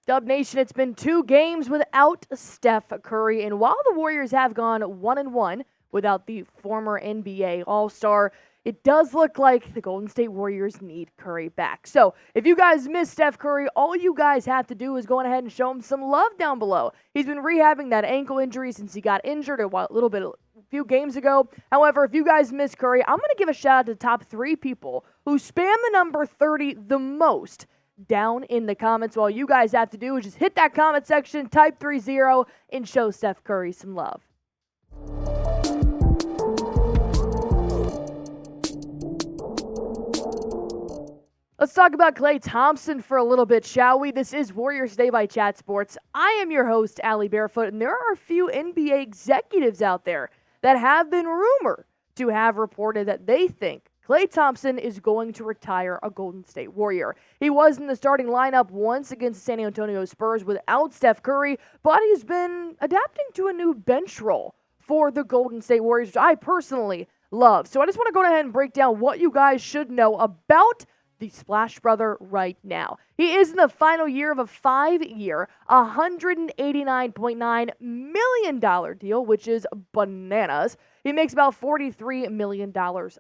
Dub Nation, it's been 2 games without Steph Curry, and while the Warriors have gone 1-1 without the former NBA All-Star, it does look like the Golden State Warriors need Curry back. So, if you guys miss Steph Curry, all you guys have to do is go ahead and show him some love down below. He's been rehabbing that ankle injury since he got injured a few games ago. However, if you guys miss Curry, I'm going to give a shout out to the top 3 people who spam the number 30 the most down in the comments. All you guys have to do is just hit that comment section, type 30, and show Steph Curry some love. Let's talk about Klay Thompson for a little bit, shall we? This is Warriors Today by Chat Sports. I am your host, Allie Barefoot, and there are a few NBA executives out there that have been rumored to have reported that they think Klay Thompson is going to retire a Golden State Warrior. He was in the starting lineup once against the San Antonio Spurs without Steph Curry, but he's been adapting to a new bench role for the Golden State Warriors, which I personally love. So I just want to go ahead and break down what you guys should know about the Splash Brother right now. He is in the final year of a 5-year, $189.9 million deal, which is bananas. He makes about $43 million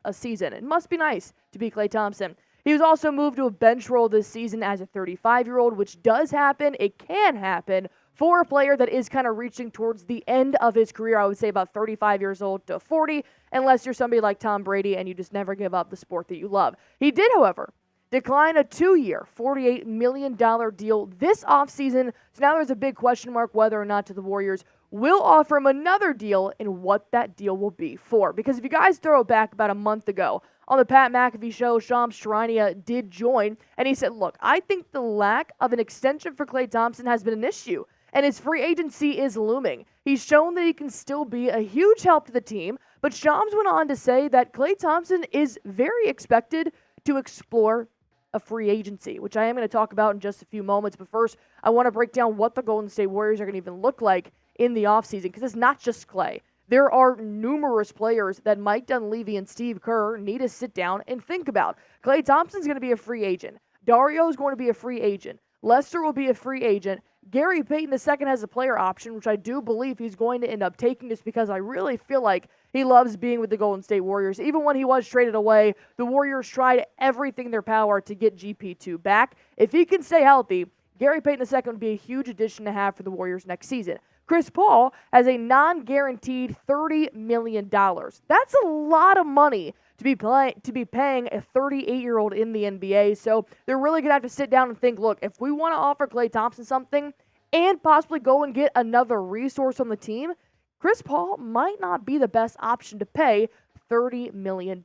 a season. It must be nice to be Klay Thompson. He was also moved to a bench role this season as a 35-year-old, which does happen. It can happen for a player that is kind of reaching towards the end of his career. I would say about 35 years old to 40, unless you're somebody like Tom Brady and you just never give up the sport that you love. He did, however, decline a 2-year, $48 million deal this offseason. So now there's a big question mark whether or not the Warriors will offer him another deal and what that deal will be for. Because if you guys throw it back about a month ago on the Pat McAfee show, Shams Charania did join, and he said, look, I think the lack of an extension for Klay Thompson has been an issue, and his free agency is looming. He's shown that he can still be a huge help to the team, but Shams went on to say that Klay Thompson is very expected to explore a free agency, which I am going to talk about in just a few moments. But first, I want to break down what the Golden State Warriors are going to even look like in the offseason, because it's not just Klay. There are numerous players that Mike Dunleavy and Steve Kerr need to sit down and think about. Klay Thompson's going to be a free agent. Dario is going to be a free agent. Lester will be a free agent. Gary Payton II has a player option, which I do believe he's going to end up taking, just because I really feel like he loves being with the Golden State Warriors. Even when he was traded away, the Warriors tried everything in their power to get GP2 back. If he can stay healthy, Gary Payton II would be a huge addition to have for the Warriors next season. Chris Paul has a non-guaranteed $30 million. That's a lot of money to be paying a 38-year-old in the NBA. So they're really going to have to sit down and think, look, if we want to offer Klay Thompson something and possibly go and get another resource on the team, Chris Paul might not be the best option to pay $30 million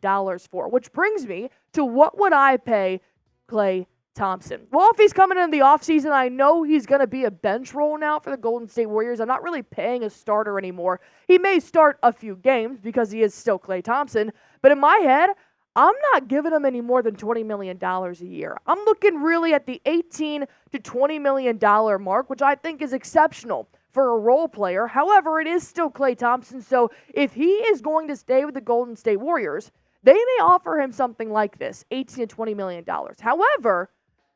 for. Which brings me to, what would I pay Klay Thompson? Well, if he's coming in the offseason, I know he's going to be a bench role now for the Golden State Warriors. I'm not really paying a starter anymore. He may start a few games because he is still Klay Thompson, but in my head, I'm not giving him any more than $20 million a year. I'm looking really at the $18 to $20 million mark, which I think is exceptional for a role player. However, it is still Klay Thompson, so if he is going to stay with the Golden State Warriors, they may offer him something like this, $18 to $20 million. However,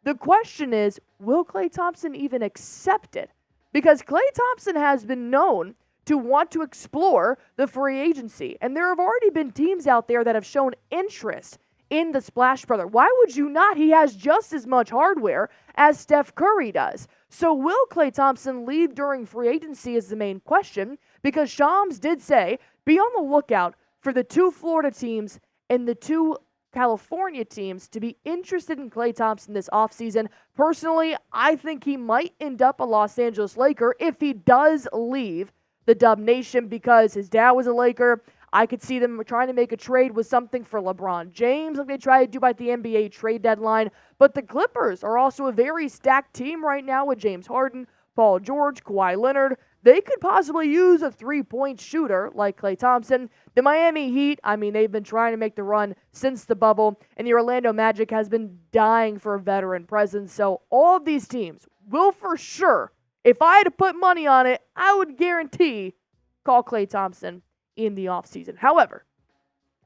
the question is, will Klay Thompson even accept it? Because Klay Thompson has been known to want to explore the free agency, and there have already been teams out there that have shown interest in the Splash Brother. Why would you not? He has just as much hardware as Steph Curry does. So will Klay Thompson leave during free agency is the main question, because Shams did say, be on the lookout for the 2 Florida teams and the 2 California teams to be interested in Klay Thompson this offseason. Personally, I think he might end up a Los Angeles Laker if he does leave the Dub Nation, because his dad was a Laker. I could see them trying to make a trade with something for LeBron James, like they tried to do by the NBA trade deadline. But the Clippers are also a very stacked team right now with James Harden, Paul George, Kawhi Leonard. They could possibly use a 3-point shooter like Klay Thompson. The Miami Heat, I mean, they've been trying to make the run since the bubble, and the Orlando Magic has been dying for a veteran presence. So all of these teams will for sure, if I had to put money on it, I would guarantee call Klay Thompson in the offseason. However,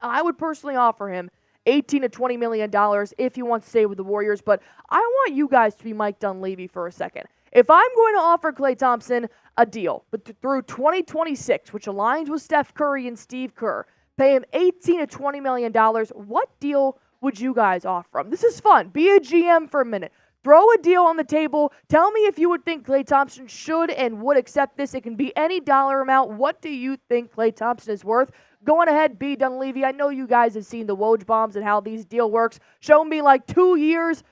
I would personally offer him $18 to $20 million if he wants to stay with the Warriors. But I want you guys to be Mike Dunleavy for a second. If I'm going to offer Klay Thompson a deal but through 2026, which aligns with Steph Curry and Steve Kerr, pay him $18 to $20 million, what deal would you guys offer him? This is fun. Be a GM for a minute. Throw a deal on the table. Tell me if you would think Klay Thompson should and would accept this. It can be any dollar amount. What do you think Klay Thompson is worth? Go on ahead, B. Dunleavy. I know you guys have seen the Woj bombs and how these deal works. Show me like 2 years,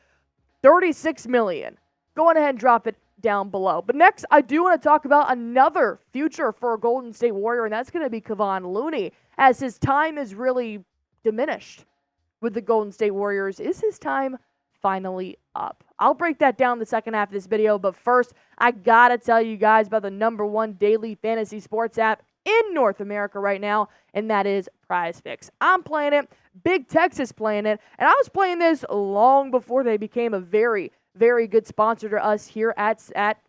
$36 million. Go on ahead and drop it down below. But next, I do want to talk about another future for a Golden State Warrior, and that's going to be Kevon Looney, as his time is really diminished with the Golden State Warriors. Is his time finally up? I'll break that down in the second half of this video, but first, I gotta tell you guys about the #1 daily fantasy sports app in North America right now, and that is PrizePick. I'm playing it, Big Tex is playing it, and I was playing this long before they became a very, very good sponsor to us here at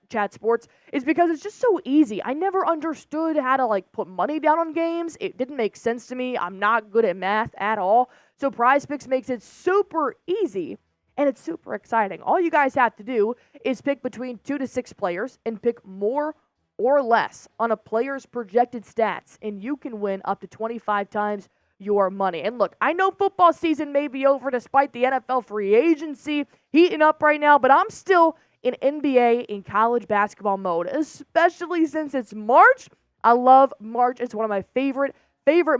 Chat Sports, is because it's just so easy. I never understood how to put money down on games. It didn't make sense to me. I'm not good at math at all. So PrizePick makes it super easy, and it's super exciting. All you guys have to do is pick between 2 to 6 players and pick more or less on a player's projected stats, and you can win up to 25 times your money. And look, I know football season may be over despite the NFL free agency heating up right now, but I'm still in NBA and college basketball mode, especially since it's March. I love March. It's one of my favorite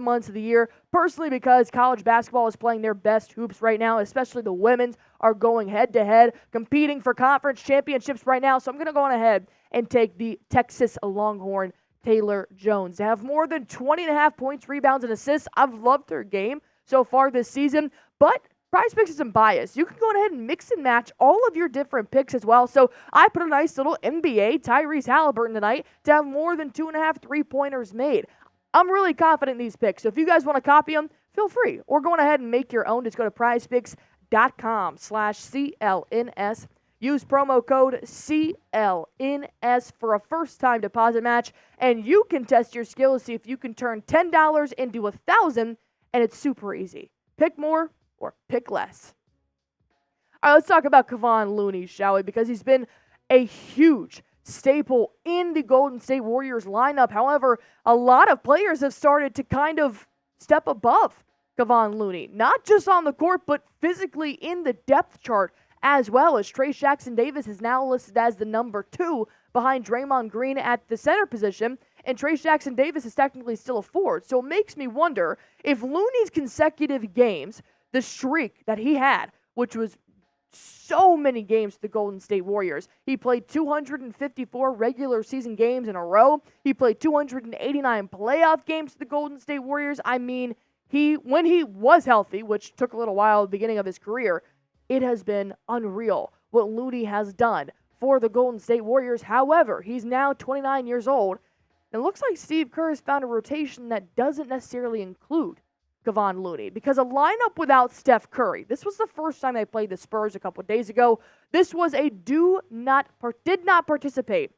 months of the year, personally, because college basketball is playing their best hoops right now, especially the women's are going head-to-head, competing for conference championships right now. So I'm going to go on ahead and take the Texas Longhorn Taylor Jones to have more than 20.5 points, rebounds, and assists. I've loved her game so far this season, but PrizePick isn't biased. You can go ahead and mix and match all of your different picks as well. So I put a nice little NBA Tyrese Halliburton tonight to have more than 2.5 three-pointers made. I'm really confident in these picks. So if you guys want to copy them, feel free. Or go on ahead and make your own. Just go to prizepicks.com/CLNS. Use promo code CLNS for a first-time deposit match, and you can test your skills, see if you can turn $10 into $1,000, and it's super easy. Pick more or pick less. All right, let's talk about Kevon Looney, shall we? Because he's been a huge staple in the Golden State Warriors lineup. However, a lot of players have started to kind of step above Kevon Looney, not just on the court, but physically in the depth chart as well, as Trayce Jackson-Davis is now listed as the #2 behind Draymond Green at the center position, and Trayce Jackson-Davis is technically still a forward. So it makes me wonder if Looney's consecutive games, the streak that he had, which was so many games to the Golden State Warriors. He played 254 regular season games in a row. He played 289 playoff games to the Golden State Warriors. I mean, when he was healthy, which took a little while at the beginning of his career, it has been unreal what Looney has done for the Golden State Warriors. However, he's now 29 years old, and it looks like Steve Kerr has found a rotation that doesn't necessarily include Kevon Looney, because a lineup without Steph Curry, this was the first time they played the Spurs a couple of days ago. This was a did not participate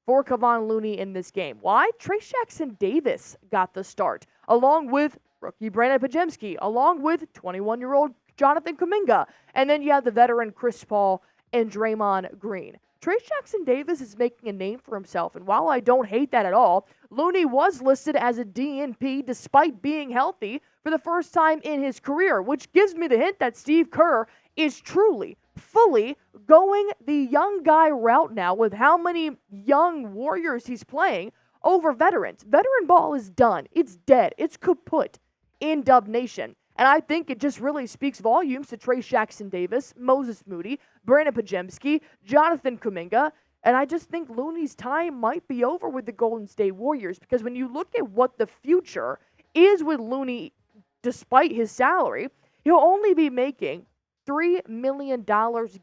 for Kevon Looney in this game. Why? Trayce Jackson-Davis got the start, along with rookie Brandon Podziemski, along with 21-year-old Jonathan Kuminga, and then you have the veteran Chris Paul and Draymond Green. Trayce Jackson-Davis is making a name for himself, and while I don't hate that at all, Looney was listed as a DNP despite being healthy for the first time in his career, which gives me the hint that Steve Kerr is truly, fully going the young guy route now with how many young Warriors he's playing over veterans. Veteran ball is done. It's dead. It's kaput in Dub Nation. And I think it just really speaks volumes to Trayce Jackson-Davis, Moses Moody, Brandon Podziemski, Jonathan Kuminga, and I just think Looney's time might be over with the Golden State Warriors, because when you look at what the future is with Looney, despite his salary, he'll only be making $3 million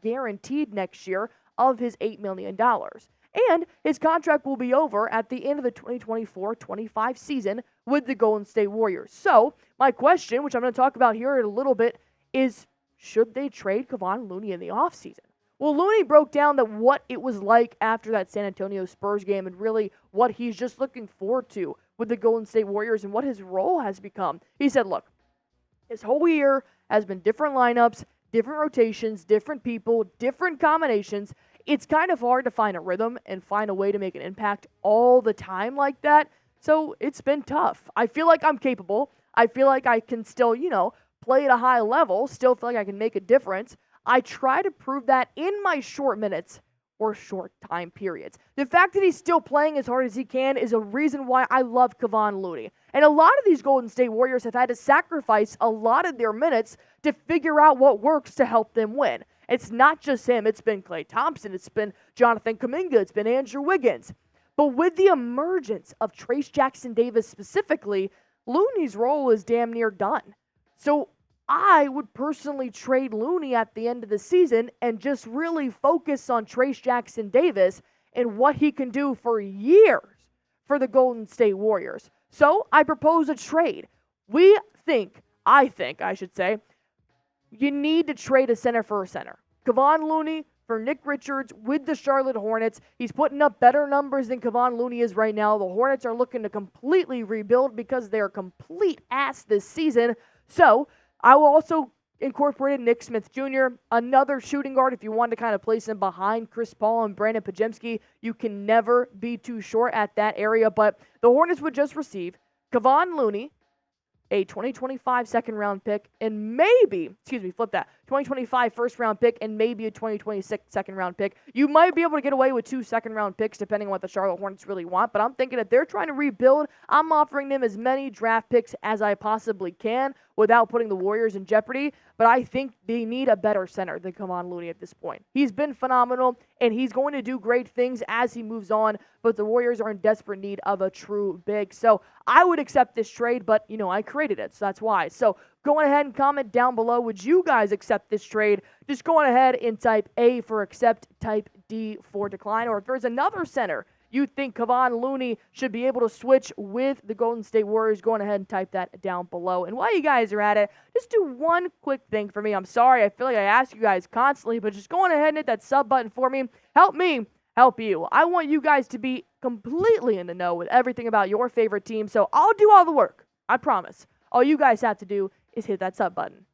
guaranteed next year of his $8 million. And his contract will be over at the end of the 2024-25 season with the Golden State Warriors. So, my question, which I'm going to talk about here in a little bit, is should they trade Kevon Looney in the offseason? Well, Looney broke down what it was like after that San Antonio Spurs game and really what he's just looking forward to with the Golden State Warriors and what his role has become. He said, look, His whole year has been different lineups, different rotations, different people, different combinations. It's kind of hard to find a rhythm and find a way to make an impact all the time like that. So it's been tough. I feel like I'm capable. I feel like I can still, play at a high level, still feel like I can make a difference. I try to prove that in my short minutes or short time periods. The fact that he's still playing as hard as he can is a reason why I love Kevon Looney. And a lot of these Golden State Warriors have had to sacrifice a lot of their minutes to figure out what works to help them win. It's not just him. It's been Klay Thompson. It's been Jonathan Kuminga. It's been Andrew Wiggins. But with the emergence of Trayce Jackson-Davis specifically, Looney's role is damn near done. So I would personally trade Looney at the end of the season and just really focus on Trayce Jackson-Davis and what he can do for years for the Golden State Warriors. So I propose a trade. I think, you need to trade a center for a center. Kevon Looney for Nick Richards with the Charlotte Hornets. He's putting up better numbers than Kevon Looney is right now. The Hornets are looking to completely rebuild because they're complete ass this season. So I will also incorporate Nick Smith Jr., another shooting guard. If you want to kind of place him behind Chris Paul and Brandon Podziemski, you can never be too short at that area. But the Hornets would just receive Kevon Looney, a 2025 second-round pick, and 2025 first-round pick, and maybe a 2026 second-round pick. You might be able to get away with 2 second-round picks, depending on what the Charlotte Hornets really want, but I'm thinking if they're trying to rebuild, I'm offering them as many draft picks as I possibly can without putting the Warriors in jeopardy, but I think they need a better center than Kevon Looney at this point. He's been phenomenal, and he's going to do great things as he moves on, but the Warriors are in desperate need of a true big. So I would accept this trade, but, I created it, so that's why. So go ahead and comment down below, would you guys accept this trade? Just go ahead and type A for accept, type D for decline, or if there's another center you think Kevon Looney should be able to switch with the Golden State Warriors, go ahead and type that down below. And while you guys are at it, just do one quick thing for me. I'm sorry, I feel like I ask you guys constantly, but just go on ahead and hit that sub button for me. Help me help you. I want you guys to be completely in the know with everything about your favorite team, so I'll do all the work. I promise. All you guys have to do is hit that sub button.